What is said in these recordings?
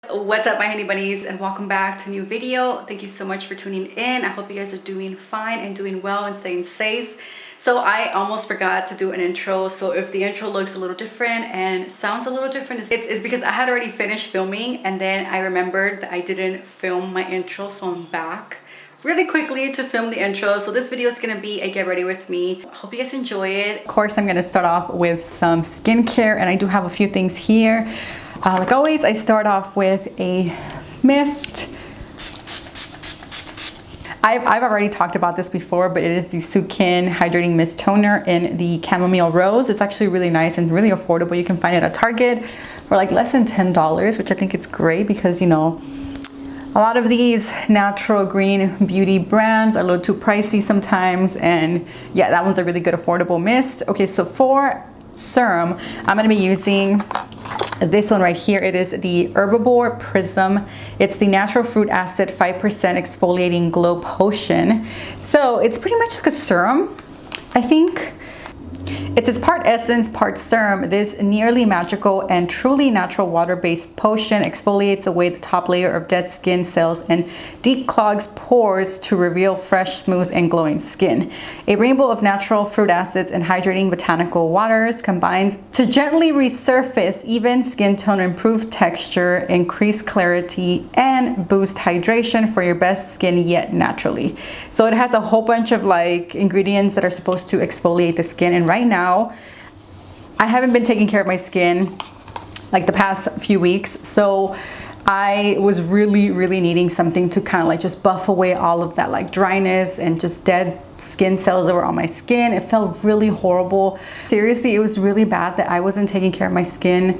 What's up, my honey bunnies, and welcome back to a new video. Thank you so much for tuning in. I hope you guys are doing fine and doing well and staying safe. So I almost forgot to do an intro, so if the intro looks a little different and sounds a little different, it's because I had already finished filming and then I remembered that I didn't film my intro, so I'm back really quickly to film the intro. So this video is gonna be a get ready with me. Hope you guys enjoy it. Of course, I'm gonna start off with some skincare, and I do have a few things here. Like always, I start off with a mist. I've already talked about this before, but it is the Sukin Hydrating Mist Toner in the Chamomile Rose. It's actually really nice and really affordable. You can find it at Target for like less than $10, which I think it's great because, you know, a lot of these natural green beauty brands are a little too pricey sometimes. And yeah, that one's a really good affordable mist. Okay, so for serum, I'm gonna be using this one right here. It is the Herbivore Prism. It's the natural fruit acid 5% exfoliating glow potion. So it's pretty much like a serum, I think. It's part essence, part serum. This nearly magical and truly natural water-based potion exfoliates away the top layer of dead skin cells and declogs pores to reveal fresh, smooth, and glowing skin. A rainbow of natural fruit acids and hydrating botanical waters combines to gently resurface even skin tone, improve texture, increase clarity, and boost hydration for your best skin yet naturally. So it has a whole bunch of like ingredients that are supposed to exfoliate the skin, and right now I haven't been taking care of my skin like the past few weeks, so I was really needing something to kind of like just buff away all of that like dryness and just dead skin cells that were on my skin. It felt really horrible. Seriously, it was really bad that I wasn't taking care of my skin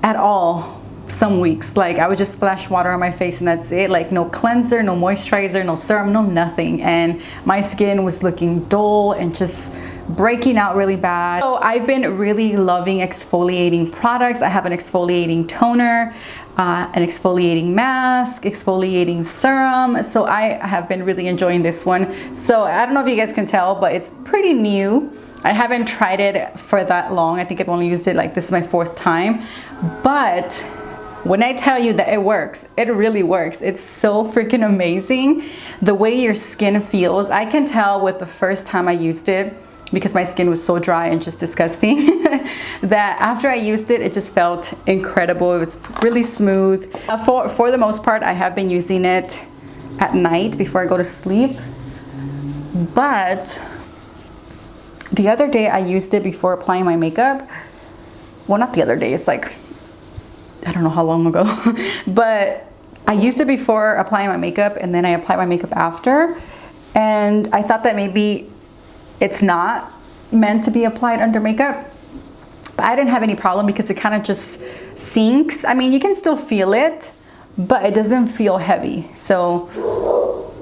at all some weeks. Like I would just splash water on my face and that's it. Like no cleanser, no moisturizer, no serum, no nothing. And my skin was looking dull and just breaking out really bad. So I've been really loving exfoliating products. I have an exfoliating toner, an exfoliating mask, exfoliating serum. So I have been really enjoying this one. So I don't know if you guys can tell, but it's pretty new. I haven't tried it for that long. I think I've only used it like this is my 4th time. But when I tell you that it works, it really works. It's so freaking amazing. The way your skin feels, I can tell with the first time I used it, because my skin was so dry and just disgusting, that after I used it, it just felt incredible. It was really smooth. For the most part, I have been using it at night before I go to sleep. But the other day I used it before applying my makeup. Well, not the other day, it's like, I don't know how long ago, but I used it before applying my makeup and then I applied my makeup after. And I thought that maybe it's not meant to be applied under makeup, but I didn't have any problem because it kind of just sinks. I mean, you can still feel it, but it doesn't feel heavy. So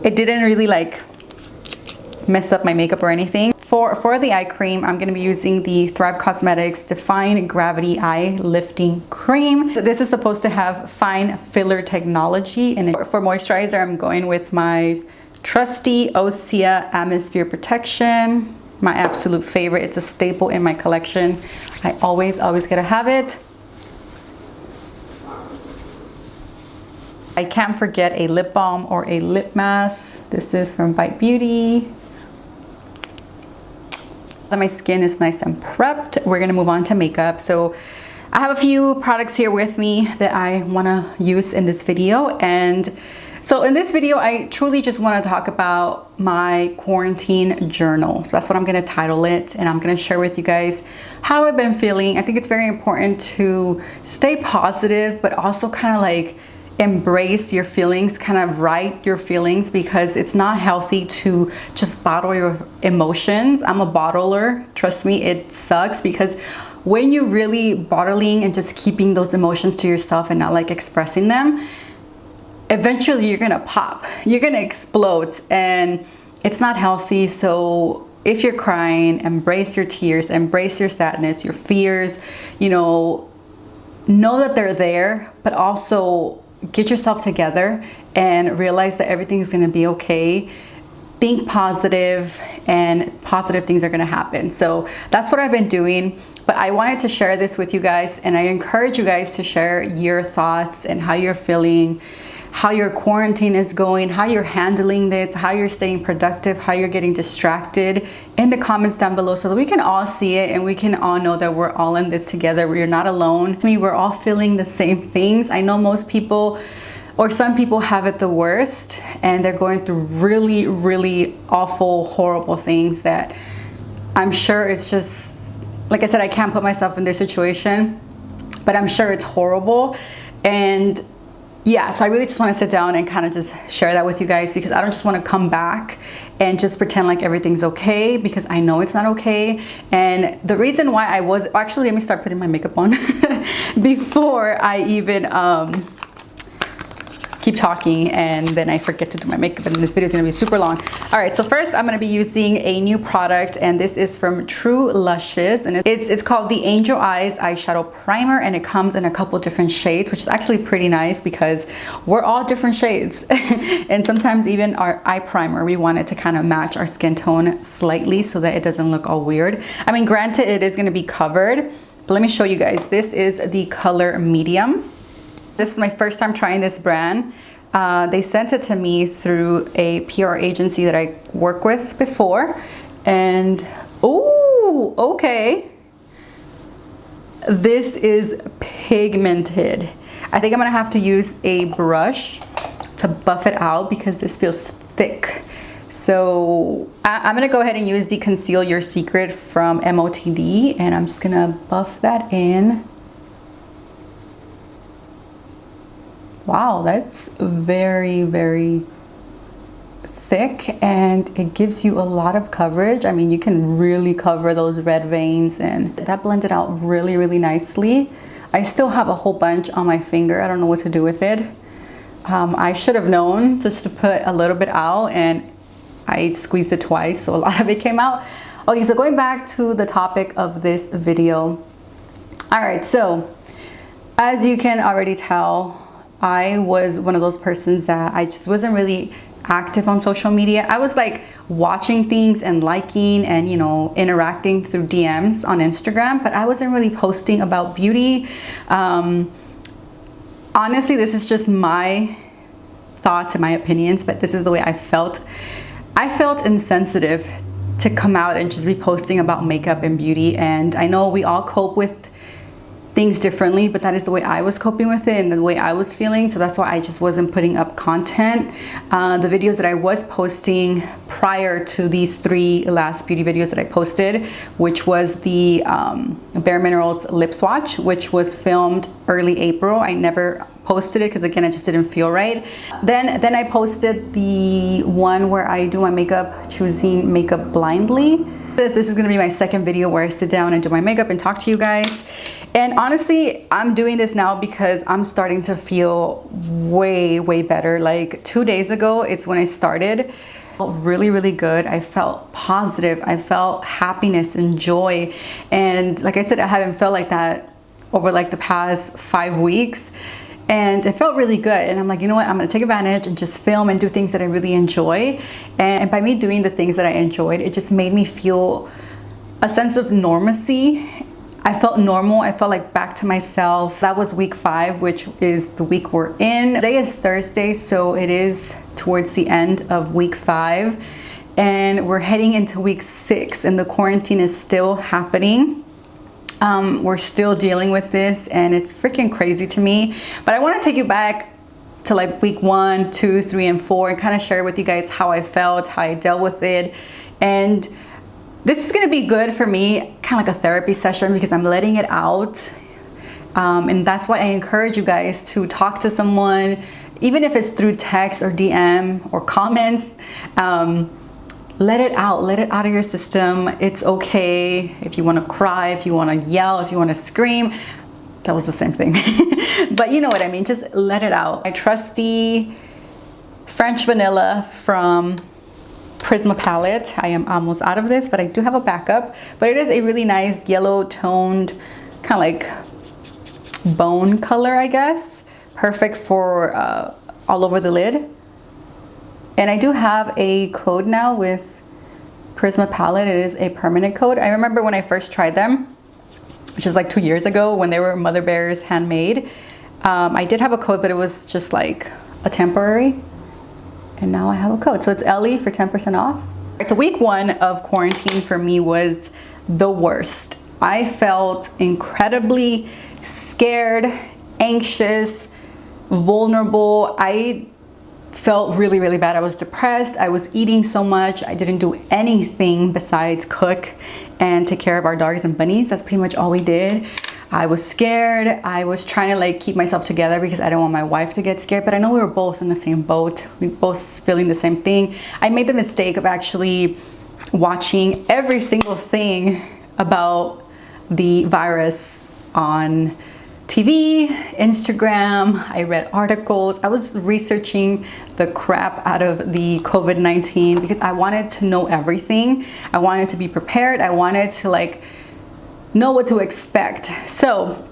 it didn't really like mess up my makeup or anything. For the eye cream, I'm going to be using the Thrive Cosmetics Define Gravity Eye Lifting Cream. This is supposed to have fine filler technology. And for moisturizer, I'm going with my trusty Osea Atmosphere Protection, my absolute favorite. It's a staple in my collection. I always gotta have it. I can't forget a lip balm or a lip mask. This is from Bite Beauty. My skin is nice and prepped. We're gonna move on to makeup. So I have a few products here with me that I wanna use in this video. And so in this video, I truly just want to talk about my quarantine journal. So that's what I'm going to title it. And I'm going to share with you guys how I've been feeling. I think it's very important to stay positive, but also kind of like embrace your feelings, kind of write your feelings, because it's not healthy to just bottle your emotions. I'm a bottler. Trust me, it sucks, because when you're really bottling and just keeping those emotions to yourself and not like expressing them, eventually you're gonna pop, you're gonna explode, and it's not healthy. So if you're crying, embrace your tears, embrace your sadness, your fears, you know that they're there, but also get yourself together and realize that everything's gonna be okay. Think positive, and positive things are gonna happen. So that's what I've been doing. But I wanted to share this with you guys, and I encourage you guys to share your thoughts and how you're feeling, how your quarantine is going, how you're handling this, how you're staying productive, how you're getting distracted in the comments down below, so that we can all see it and we can all know that we're all in this together. We're not alone. We're all feeling the same things. I know most people, or some people, have it the worst, and they're going through really, really awful, horrible things that I'm sure it's just, like I said, I can't put myself in their situation, but I'm sure it's horrible. And yeah, so I really just want to sit down and kind of just share that with you guys, because I don't just want to come back and just pretend like everything's okay, because I know it's not okay. And the reason why I was, actually, let me start putting my makeup on before I even keep talking, and then I forget to do my makeup, and this video is going to be super long. All right, so first I'm going to be using a new product, and this is from True Luscious, and it's called the Angel Eyes Eyeshadow Primer, and it comes in a couple different shades, which is actually pretty nice because we're all different shades. And sometimes even our eye primer, we want it to kind of match our skin tone slightly so that it doesn't look all weird. I mean, granted, it is going to be covered, but let me show you guys. This is the color medium. This is my first time trying this brand. They sent it to me through a PR agency that I work with before. And, oh, okay. This is pigmented. I think I'm gonna have to use a brush to buff it out because this feels thick. So I'm gonna go ahead and use the Conceal Your Secret from MOTD, and I'm just gonna buff that in. Wow, that's very, very thick, and it gives you a lot of coverage. I mean, you can really cover those red veins, and that blended out really, really nicely. I still have a whole bunch on my finger. I don't know what to do with it. I should have known just to put a little bit out, and I squeezed it twice, so a lot of it came out. Okay, so going back to the topic of this video. All right, so as you can already tell, I was one of those persons that I just wasn't really active on social media. I was like watching things and liking and, you know, interacting through DMs on Instagram, but I wasn't really posting about beauty. Honestly, this is just my thoughts and my opinions, but this is the way I felt. I felt insensitive to come out and just be posting about makeup and beauty. And I know we all cope with things differently, but that is the way I was coping with it and the way I was feeling. So that's why I just wasn't putting up content. The videos that I was posting prior to these 3 last beauty videos that I posted, which was the Bare Minerals lip swatch, which was filmed early April. I never posted it because, again, I just didn't feel right. Then I posted the one where I do my makeup, choosing makeup blindly. This is gonna be my second video where I sit down and do my makeup and talk to you guys. And honestly, I'm doing this now because I'm starting to feel way, way better. Like 2 days ago, it's when I started. I felt really, really good. I felt positive. I felt happiness and joy. And like I said, I haven't felt like that over like the past 5 weeks. And it felt really good. And I'm like, you know what? I'm gonna take advantage and just film and do things that I really enjoy. And by me doing the things that I enjoyed, it just made me feel a sense of normalcy. I felt normal. I felt like back to myself. That was week 5, which is the week we're in. Today is Thursday, so it is towards the end of week 5. And we're heading into week 6, and the quarantine is still happening. We're still dealing with this, and it's freaking crazy to me. But I want to take you back to like week 1, 2, 3, and 4 and kind of share with you guys how I felt, how I dealt with it. And this is going to be good for me, kind of like a therapy session, because I'm letting it out. And that's why I encourage you guys to talk to someone, even if it's through text or DM or comments. Let it out of your system. It's okay if you want to cry, if you want to yell, if you want to scream. That was the same thing. But you know what I mean, just let it out. My trusty French vanilla from Prisma palette. I am almost out of this, but I do have a backup. But it is a really nice yellow toned, kind of like bone color, I guess. Perfect for all over the lid. And I do have a code now with Prisma palette. It is a permanent code. I remember when I first tried them, which is like 2 years ago when they were Mother Bears handmade. I did have a code, but it was just like a temporary. And now I have a code. So it's Ellie for 10% off. So week 1 of quarantine for me was the worst. I felt incredibly scared, anxious, vulnerable. I felt really, really bad. I was depressed. I was eating so much. I didn't do anything besides cook and take care of our dogs and bunnies. That's pretty much all we did. I was scared. I was trying to like keep myself together because I don't want my wife to get scared, but I know we were both in the same boat. We both feeling the same thing. I made the mistake of actually watching every single thing about the virus on TV, Instagram. I read articles. I was researching the crap out of the COVID-19 because I wanted to know everything. I wanted to be prepared. I wanted to like know what to expect. So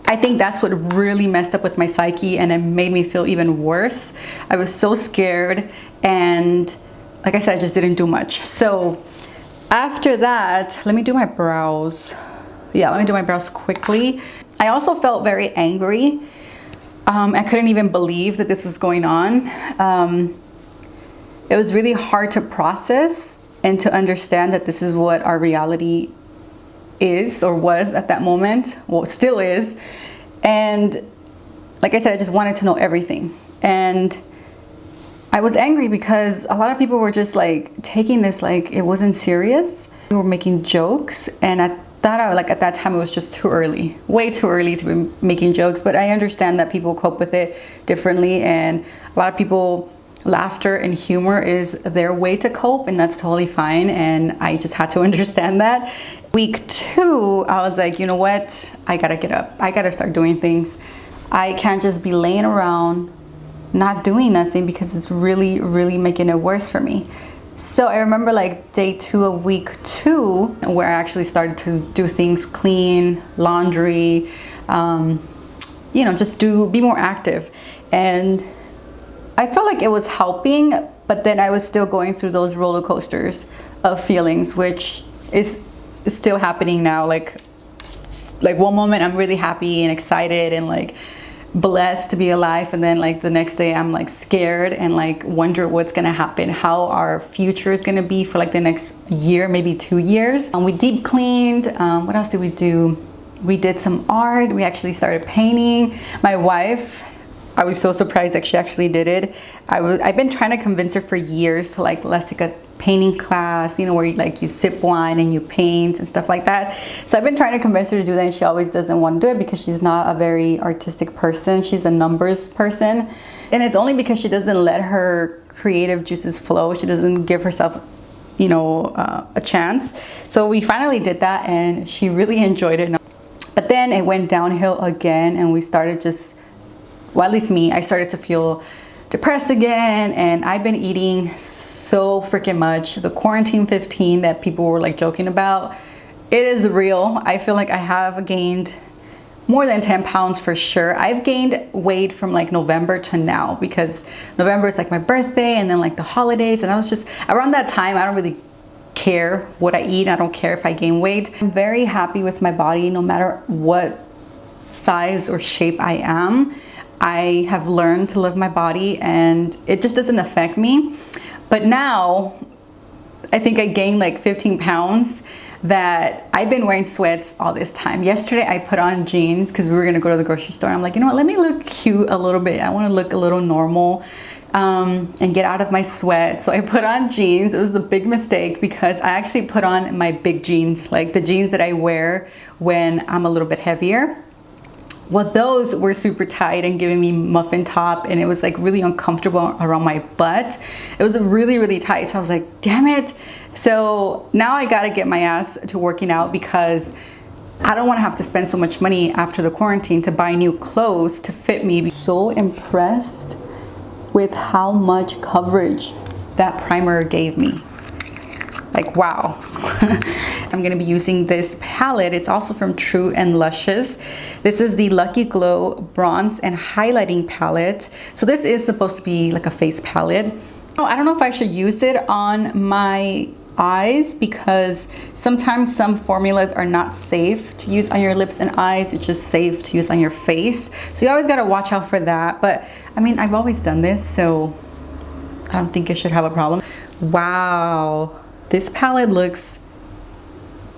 I think that's what really messed up with my psyche, and it made me feel even worse. I was so scared, and like I said, I just didn't do much. So after that, let me do my brows. Yeah, let me do my brows quickly. I also felt very angry. I couldn't even believe that this was going on. It was really hard to process and to understand that this is what our reality is or was at that moment. Well, it still is. And like I said, I just wanted to know everything. And I was angry because a lot of people were just like taking this like it wasn't serious. We were making jokes, and at that time it was just too early, way too early to be making jokes. But I understand that people cope with it differently, and a lot of people, laughter and humor is their way to cope, and that's totally fine. And I just had to understand that. Week 2, I was like, you know what? I gotta get up. I gotta start doing things. I can't just be laying around not doing nothing because it's really, really making it worse for me. So I remember like day 2 of week 2 where I actually started to do things, clean, laundry, you know, just be more active. And I felt like it was helping, but then I was still going through those roller coasters of feelings, which is still happening now. Like one moment I'm really happy and excited and like blessed to be alive, and then like the next day I'm like scared and like wonder what's gonna happen, how our future is gonna be for like the next year, maybe 2 years. We deep cleaned. What else did we do? We did some art. We actually started painting. My wife, I was so surprised that she actually did it. I've been trying to convince her for years to like, let's take a painting class, you know, where you sip wine and you paint and stuff like that. So I've been trying to convince her to do that, and she always doesn't want to do it because she's not a very artistic person. She's a numbers person. And it's only because she doesn't let her creative juices flow. She doesn't give herself, you know, a chance. So we finally did that, and she really enjoyed it. But then it went downhill again, and we started just, well, at least me, I started to feel depressed again, and I've been eating so freaking much. The quarantine 15 that people were like joking about, it is real. I feel like I have gained more than 10 pounds for sure. I've gained weight from like November to now, because November is like my birthday and then like the holidays, and I was just around that time, I don't really care what I eat. I don't care if I gain weight. I'm very happy with my body no matter what size or shape I am. I have learned to love my body, and it just doesn't affect me. But now I think I gained like 15 pounds that I've been wearing sweats all this time. Yesterday I put on jeans because we were gonna go to the grocery store. I'm like, you know what, let me look cute a little bit. I wanna look a little normal and get out of my sweat. So I put on jeans. It was the big mistake because I actually put on my big jeans, like the jeans that I wear when I'm a little bit heavier. Well, those were super tight and giving me muffin top, and it was like really uncomfortable around my butt. It was really, really tight. So I was like, damn it. So now I gotta get my ass to working out because I don't wanna have to spend so much money after the quarantine to buy new clothes to fit me. I'm so impressed with how much coverage that primer gave me. Like, wow. I'm gonna be using this palette. It's also from True and Luscious. This is the Lucky Glow Bronze and Highlighting Palette. So this is supposed to be like a face palette. Oh, I don't know if I should use it on my eyes because sometimes some formulas are not safe to use on your lips and eyes. It's just safe to use on your face. So you always got to watch out for that. But I mean, I've always done this, so I don't think it should have a problem. Wow, this palette looks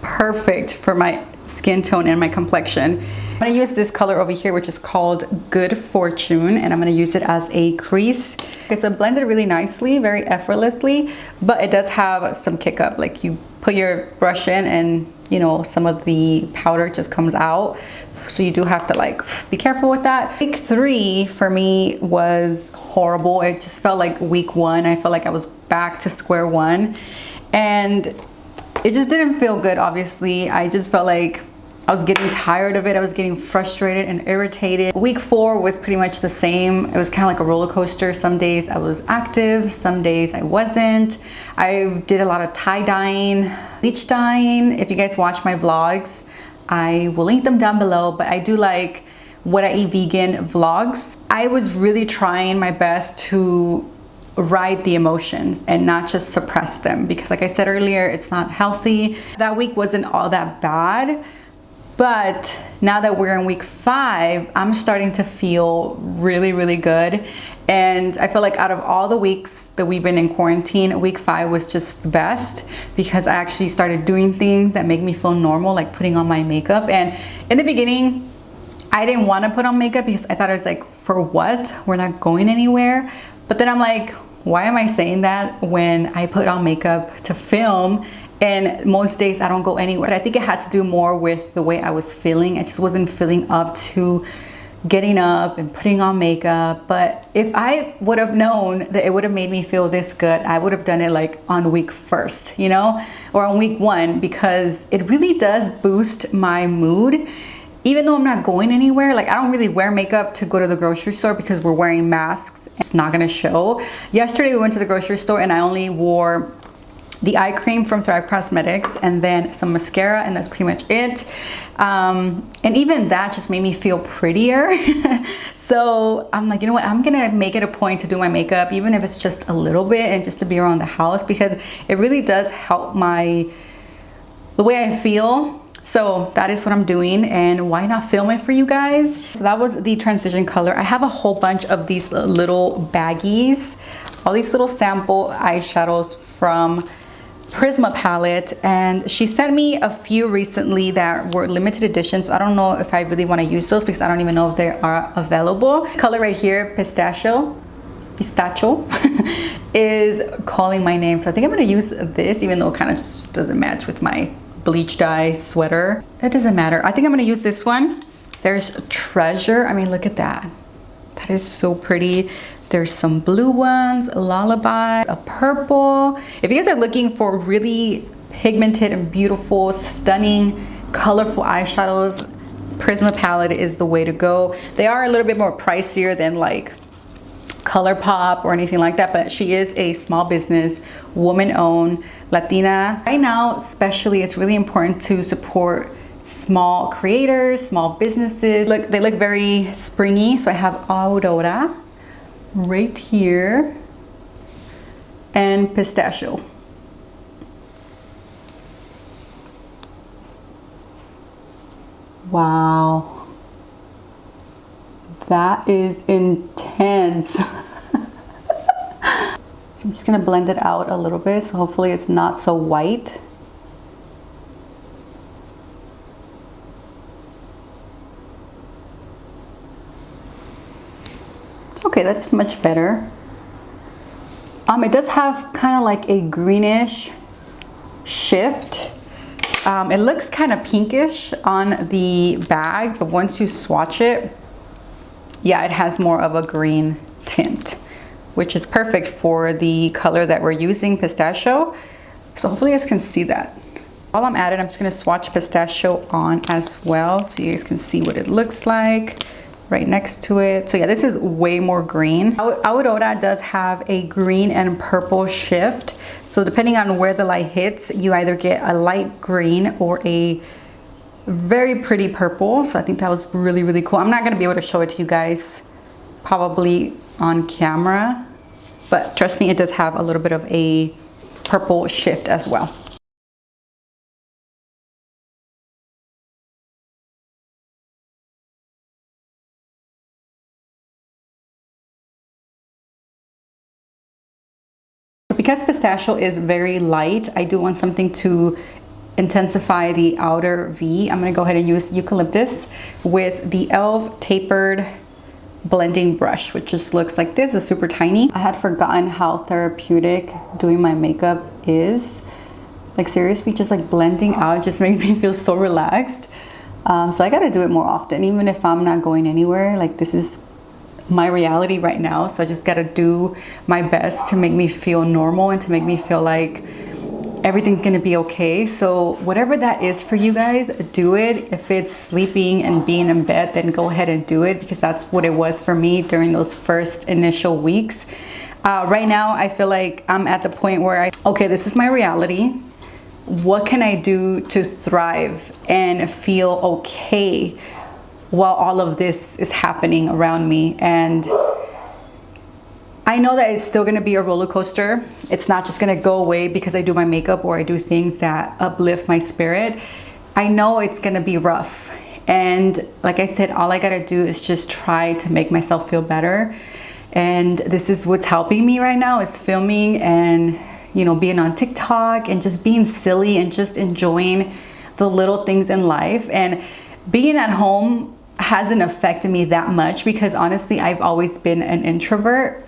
perfect for my skin tone and my complexion. I'm gonna use this color over here, which is called Good Fortune, and I'm gonna use it as a crease. Okay, so it blended really nicely, very effortlessly, but it does have some kick up. Like you put your brush in and you know, some of the powder just comes out. So you do have to like be careful with that. Week 3 for me was horrible. It just felt like week 1. I felt like I was back to square one, and it just didn't feel good. Obviously, I just felt like I was getting tired of it. I was getting frustrated and irritated. Week 4 was pretty much the same. It was kind of like a roller coaster. Some days I was active, some days I wasn't. I did a lot of tie-dyeing, bleach dyeing. If you guys watch my vlogs, I will link them down below, but I do like What I Eat Vegan vlogs. I was really trying my best to ride the emotions and not just suppress them, because like I said earlier, it's not healthy. That week wasn't all that bad. But now that we're in week 5, I'm starting to feel really, really good. And I feel like out of all the weeks that we've been in quarantine, week 5 was just the best, because I actually started doing things that make me feel normal, like putting on my makeup. And in the beginning, I didn't want to put on makeup because I thought it was like, for what? We're not going anywhere. But then I'm like, why am I saying that when I put on makeup to film? And most days I don't go anywhere. I think it had to do more with the way I was feeling. I just wasn't feeling up to getting up and putting on makeup. But if I would have known that it would have made me feel this good, I would have done it like on week 1st, you know, or on week 1, because it really does boost my mood. Even though I'm not going anywhere, like I don't really wear makeup to go to the grocery store because we're wearing masks. It's not gonna show. Yesterday we went to the grocery store and I only wore the eye cream from Thrive Cosmetics and then some mascara, and that's pretty much it. And even that just made me feel prettier. So I'm like, you know what, I'm gonna make it a point to do my makeup, even if it's just a little bit, and just to be around the house, because it really does help the way I feel. So that is what I'm doing, and why not film it for you guys? So that was the transition color. I have a whole bunch of these little baggies, all these little sample eyeshadows from Prisma palette, and she sent me a few recently that were limited edition, so I don't know if I really want to use those because I don't even know if they are available. Color right here, pistachio is calling my name, so I think I'm going to use this, even though it kind of just doesn't match with my bleach dye sweater. It doesn't matter. I think I'm going to use this one. There's Treasure. I mean, look at that. That is so pretty. There's some blue ones, Lullaby, a purple. If you guys are looking for really pigmented and beautiful, stunning, colorful eyeshadows, Prisma palette is the way to go. They are a little bit more pricier than like ColourPop or anything like that, but she is a small business, woman-owned, Latina. Right now, especially, it's really important to support small creators, small businesses. Look, they look very springy. So I have Aurora right here and Pistachio. Wow, that is intense. So I'm just gonna blend it out a little bit, so hopefully it's not so white. Okay, that's much better. It does have kind of like a greenish shift. It looks kind of pinkish on the bag, but once you swatch it, yeah, it has more of a green tint, which is perfect for the color that we're using, Pistachio. So hopefully you guys can see that. While I'm at it, I'm just gonna swatch Pistachio on as well, so you guys can see what it looks like right next to it. So yeah, this is way more green. Aurora does have a green and purple shift. So depending on where the light hits, you either get a light green or a very pretty purple. So I think that was really, really cool. I'm not gonna be able to show it to you guys probably on camera, but trust me, it does have a little bit of a purple shift as well. Because pistachio is very light, I do want something to intensify the outer V. I'm gonna go ahead and use eucalyptus with the e.l.f. tapered blending brush, which just looks like this. It's super tiny. I had forgotten how therapeutic doing my makeup is. Like seriously, just like blending out just makes me feel so relaxed. So I gotta do it more often, even if I'm not going anywhere. Like this is my reality right now, so I just gotta do my best to make me feel normal and to make me feel like everything's gonna be okay. So whatever that is for you guys, do it. If it's sleeping and being in bed, then go ahead and do it, because that's what it was for me during those first initial weeks. Right now I feel like I'm at the point where okay, this is my reality. What can I do to thrive and feel okay while all of this is happening around me? And I know that it's still gonna be a roller coaster. It's not just gonna go away because I do my makeup or I do things that uplift my spirit. I know it's gonna be rough. And like I said, all I gotta do is just try to make myself feel better. And this is what's helping me right now, is filming and, you know, being on TikTok and just being silly and just enjoying the little things in life. And being at home hasn't affected me that much because honestly, I've always been an introvert.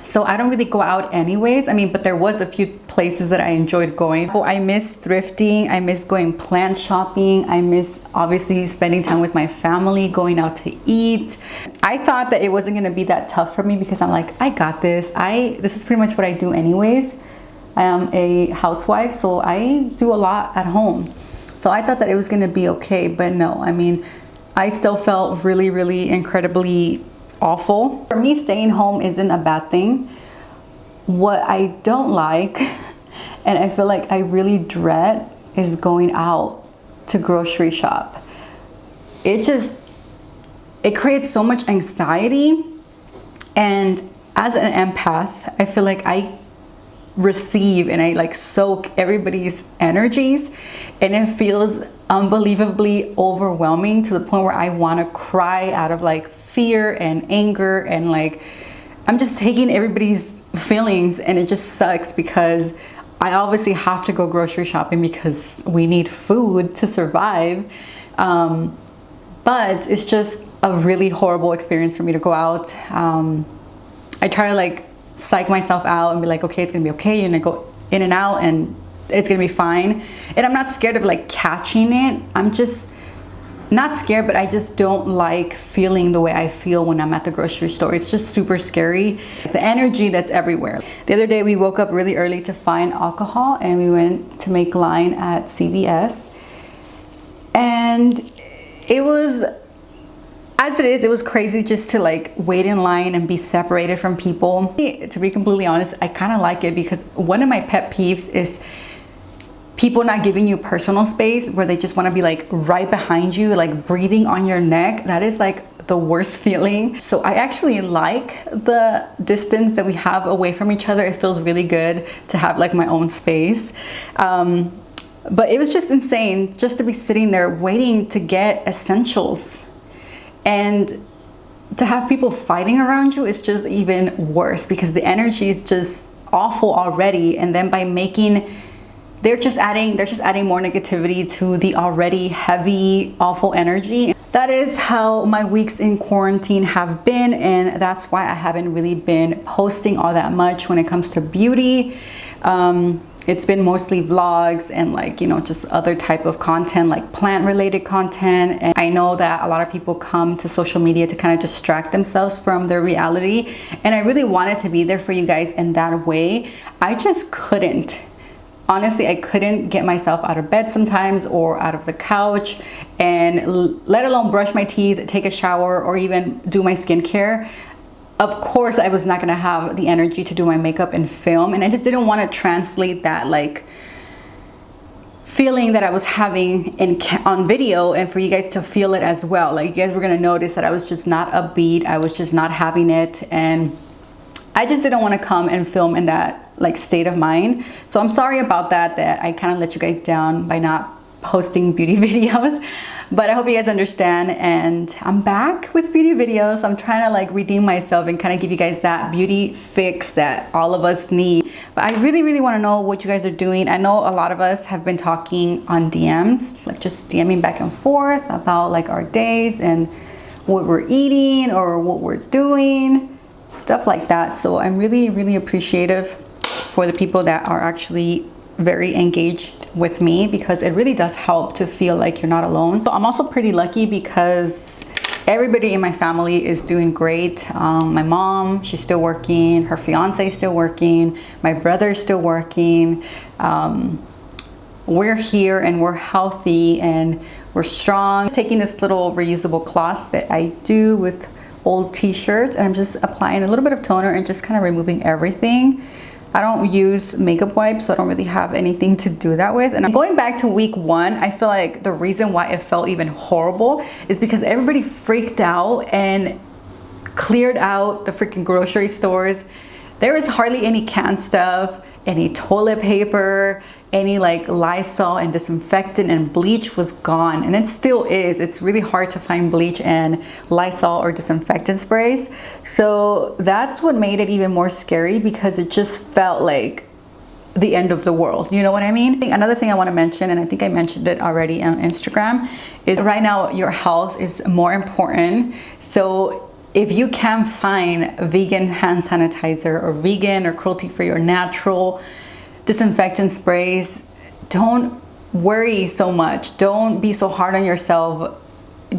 So I don't really go out anyways. I mean, but there was a few places that I enjoyed going. Oh, I miss thrifting. I miss going plant shopping. I miss obviously spending time with my family, going out to eat. I thought that it wasn't gonna be that tough for me because I'm like, I got this. This is pretty much what I do anyways. I am a housewife, so I do a lot at home. So I thought that it was gonna be okay, but no, I mean, I still felt really, really incredibly awful. For me, staying home isn't a bad thing. What I don't like, and I feel like I really dread, is going out to grocery shop. It creates so much anxiety. And as an empath, I feel like I receive and I like soak everybody's energies, and it feels unbelievably overwhelming to the point where I want to cry out of like fear and anger, and like I'm just taking everybody's feelings, and it just sucks because I obviously have to go grocery shopping because we need food to survive. But it's just a really horrible experience for me to go out. I try to like psych myself out and be like, okay, it's gonna be okay. You're gonna go in and out and it's gonna be fine. And I'm not scared of like catching it. I'm just not scared, but I just don't like feeling the way I feel when I'm at the grocery store. It's just super scary. The energy that's everywhere. The other day we woke up really early to find alcohol, and we went to make line at CVS. And it was, as it is, it was crazy just to like wait in line and be separated from people. To be completely honest, I kind of like it because one of my pet peeves is people not giving you personal space, where they just want to be like right behind you, like breathing on your neck. That is like the worst feeling. So I actually like the distance that we have away from each other. It feels really good to have like my own space. But it was just insane just to be sitting there waiting to get essentials. And to have people fighting around you is just even worse because the energy is just awful already. And then by making, they're just adding more negativity to the already heavy, awful energy. That is how my weeks in quarantine have been, and that's why I haven't really been posting all that much when it comes to beauty. It's been mostly vlogs and like, you know, just other type of content, like plant related content. And I know that a lot of people come to social media to kind of distract themselves from their reality. And I really wanted to be there for you guys in that way. I just couldn't. Honestly, I couldn't get myself out of bed sometimes or out of the couch, and let alone brush my teeth, take a shower, or even do my skincare. Of course, I was not gonna have the energy to do my makeup and film, and I just didn't want to translate that like feeling that I was having on video and for you guys to feel it as well. Like you guys were gonna notice that I was just not upbeat, I was just not having it, and I just didn't want to come and film in that like state of mind. So I'm sorry about that I kind of let you guys down by not posting beauty videos. But I hope you guys understand, and I'm back with beauty videos. I'm trying to like redeem myself and kind of give you guys that beauty fix that all of us need. But I really want to know what you guys are doing. I know a lot of us have been talking on DMs, like just DMing back and forth about like our days and what we're eating or what we're doing, stuff like that. So I'm really appreciative for the people that are actually very engaged with me, because it really does help to feel like you're not alone. So I'm also pretty lucky because everybody in my family is doing great. My mom, she's still working, her fiance is still working, my brother's still working. We're here and we're healthy and we're strong. Taking this little reusable cloth that I do with old t-shirts, and I'm just applying a little bit of toner and just kind of removing everything. I don't use makeup wipes, so I don't really have anything to do that with. And I'm going back to week 1. I feel like the reason why it felt even horrible is because everybody freaked out and cleared out the freaking grocery stores. There was hardly any canned stuff, any toilet paper, any like Lysol and disinfectant, and bleach was gone, and it still is. It's really hard to find bleach and Lysol or disinfectant sprays. So that's what made it even more scary, because it just felt like the end of the world. You know what I mean? Another thing I want to mention, and I think I mentioned it already on Instagram, is right now your health is more important. So if you can find vegan hand sanitizer or vegan or cruelty-free or natural disinfectant sprays, don't worry so much. Don't be so hard on yourself.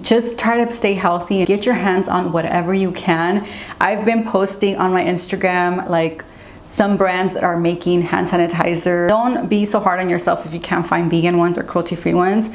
Just try to stay healthy and get your hands on whatever you can. I've been posting on my Instagram like some brands that are making hand sanitizer. Don't be so hard on yourself if you can't find vegan ones or cruelty-free ones,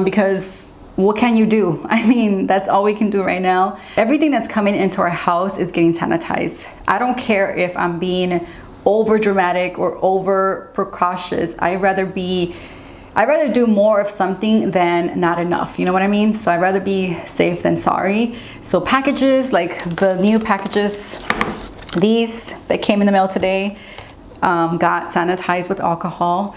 because what can you do? I mean, that's all we can do right now. Everything that's coming into our house is getting sanitized. I don't care if I'm being over dramatic or over precautious. I'd rather do more of something than not enough. You know what I mean? So I'd rather be safe than sorry. So packages, like the new packages, these that came in the mail today, got sanitized with alcohol.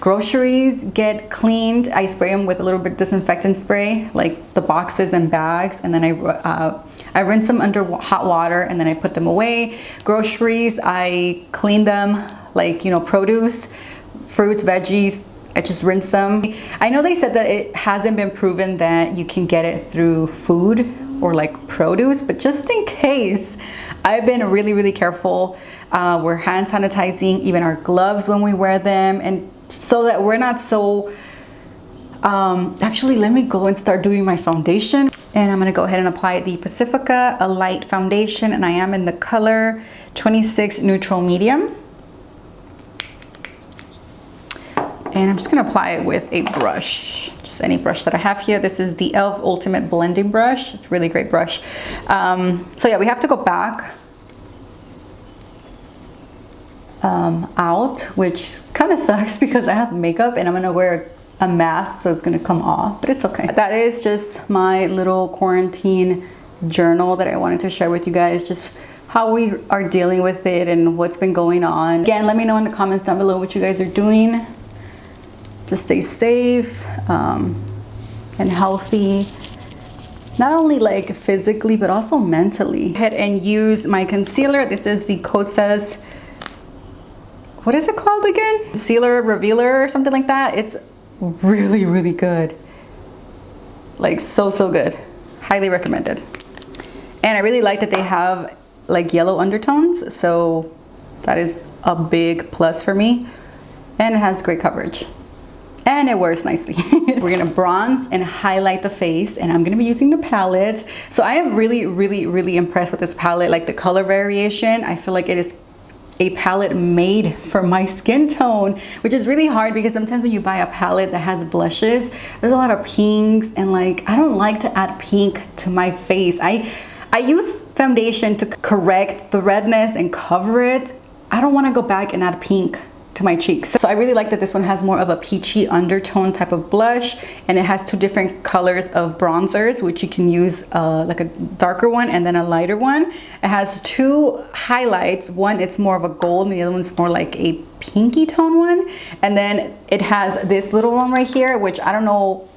Groceries get cleaned. I spray them with a little bit of disinfectant spray, like the boxes and bags, and then I rinse them under hot water, and then I put them away. Groceries, I clean them, like, you know, produce, fruits, veggies, I just rinse them. I know they said that it hasn't been proven that you can get it through food or like produce, but just in case, I've been really careful. We're hand sanitizing even our gloves when we wear them, and so that we're not so actually, let me go and start doing my foundation. And I'm gonna go ahead and apply the Pacifica, a light foundation, and I am in the color 26 Neutral Medium. And I'm just gonna apply it with a brush, just any brush that I have here. This is the e.l.f. Ultimate Blending Brush. It's a really great brush. So yeah, we have to go back out, which kind of sucks because I have makeup and I'm gonna wear a mask, so it's gonna come off, but it's okay. That is just my little quarantine journal that I wanted to share with you guys, just how we are dealing with it and what's been going on. Again, let me know in the comments down below what you guys are doing to stay safe and healthy, not only like physically but also mentally. Go ahead and use my concealer. This is the Kosas, what is it called again? Concealer Revealer or something like that. It's really good, like so good. Highly recommended. And I really like that they have like yellow undertones, so that is a big plus for me, and it has great coverage and it wears nicely. We're gonna bronze and highlight the face, and I'm gonna be using the palette. So I am really impressed with this palette. Like the color variation, I feel like it is a palette made for my skin tone, which is really hard because sometimes when you buy a palette that has blushes, there's a lot of pinks, and like I don't like to add pink to my face. I use foundation to correct the redness and cover it. I don't want to go back and add pink my cheeks. So I really like that this one has more of a peachy undertone type of blush, and it has two different colors of bronzers, which you can use like a darker one and then a lighter one. It has two highlights. One, it's more of a gold, and the other one's more like a pinky tone one. And then it has this little one right here, which I don't know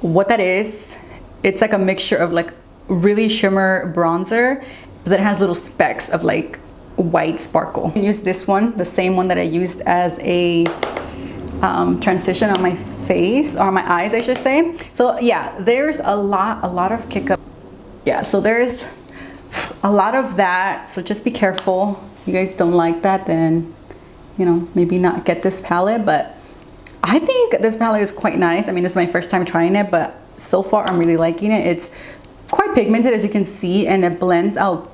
what that is. It's like a mixture of like really shimmer bronzer, but then it has little specks of like white sparkle. I use this one, the same one that I used as a transition on my face, or my eyes I should say. So yeah, there's a lot of kick up. Yeah, so there's a lot of that, so just be careful. If you guys don't like that, then you know, maybe not get this palette. But I think this palette is quite nice. I mean, this is my first time trying it, but so far I'm really liking it. It's quite pigmented, as you can see, and it blends out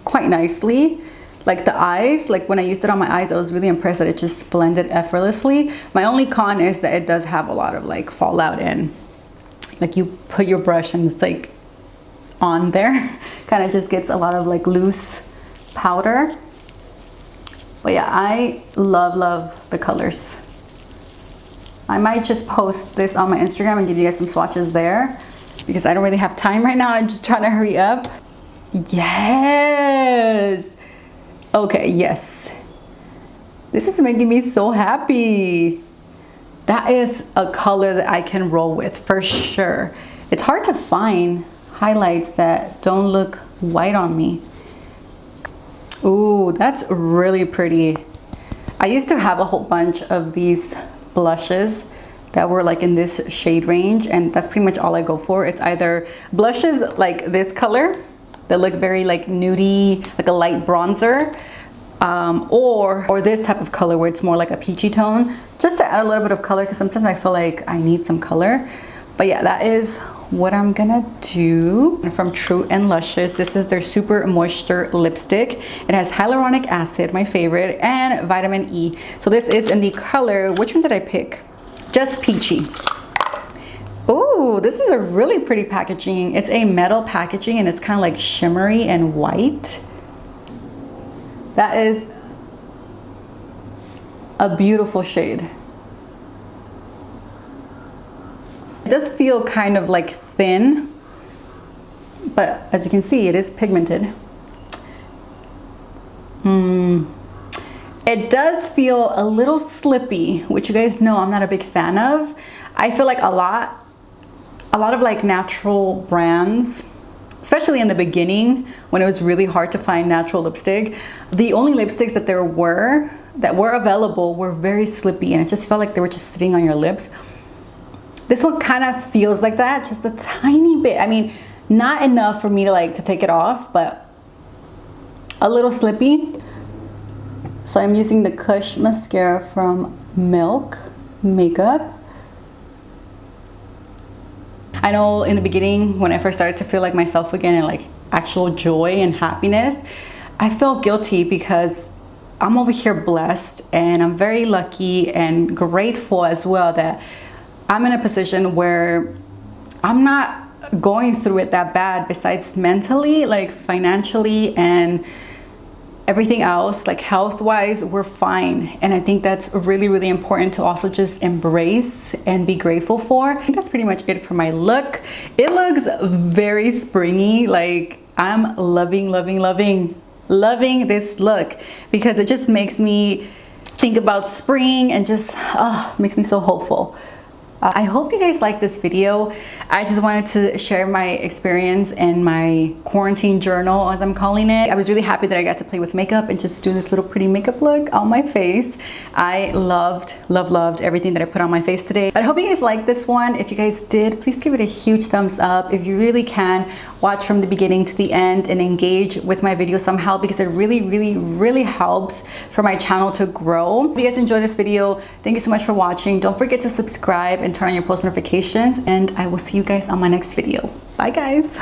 quite nicely. Like the eyes, like when I used it on my eyes, I was really impressed that it just blended effortlessly. My only con is that it does have a lot of like fallout, and like you put your brush and it's like on there. Kind of just gets a lot of like loose powder. But yeah, I love the colors. I might just post this on my Instagram and give you guys some swatches there, because I don't really have time right now. I'm just trying to hurry up. Yes. Okay, yes. This is making me so happy. That is a color that I can roll with for sure. It's hard to find highlights that don't look white on me. Ooh, that's really pretty. I used to have a whole bunch of these blushes that were like in this shade range, and that's pretty much all I go for. It's either blushes like this color that look very like nudie, like a light bronzer, or this type of color where it's more like a peachy tone, just to add a little bit of color, because sometimes I feel like I need some color. But yeah, that is what I'm gonna do. From True and Luscious, this is their Super Moisture Lipstick. It has hyaluronic acid, my favorite, and vitamin E. So this is in the color, which one did I pick? Just Peachy. Oh, this is a really pretty packaging. It's a metal packaging, and it's kind of like shimmery and white. That is a beautiful shade. It does feel kind of like thin, but as you can see, it is pigmented. It does feel a little slippy, which you guys know I'm not a big fan of. I feel like a lot of like natural brands, especially in the beginning when it was really hard to find natural lipstick, the only lipsticks that were available were very slippy, and it just felt like they were just sitting on your lips. This one kind of feels like that, just a tiny bit. I mean, not enough for me to take it off, but a little slippy. So I'm using the Kush mascara from Milk Makeup. I know in the beginning, when I first started to feel like myself again and like actual joy and happiness, I felt guilty because I'm over here blessed, and I'm very lucky and grateful as well that I'm in a position where I'm not going through it that bad, besides mentally, like financially and everything else, like health-wise, we're fine. And I think that's really, really important to also just embrace and be grateful for. I think that's pretty much it for my look. It looks very springy. Like, I'm loving this look, because it just makes me think about spring and just makes me so hopeful. I hope you guys like this video. I just wanted to share my experience and my quarantine journal, as I'm calling it. I was really happy that I got to play with makeup and just do this little pretty makeup look on my face. I loved everything that I put on my face today. But I hope you guys liked this one. If you guys did, please give it a huge thumbs up. If you really can, watch from the beginning to the end and engage with my video somehow, because it really helps for my channel to grow. If you guys enjoyed this video, thank you so much for watching. Don't forget to subscribe and turn on your post notifications, and I will see you guys on my next video. Bye guys.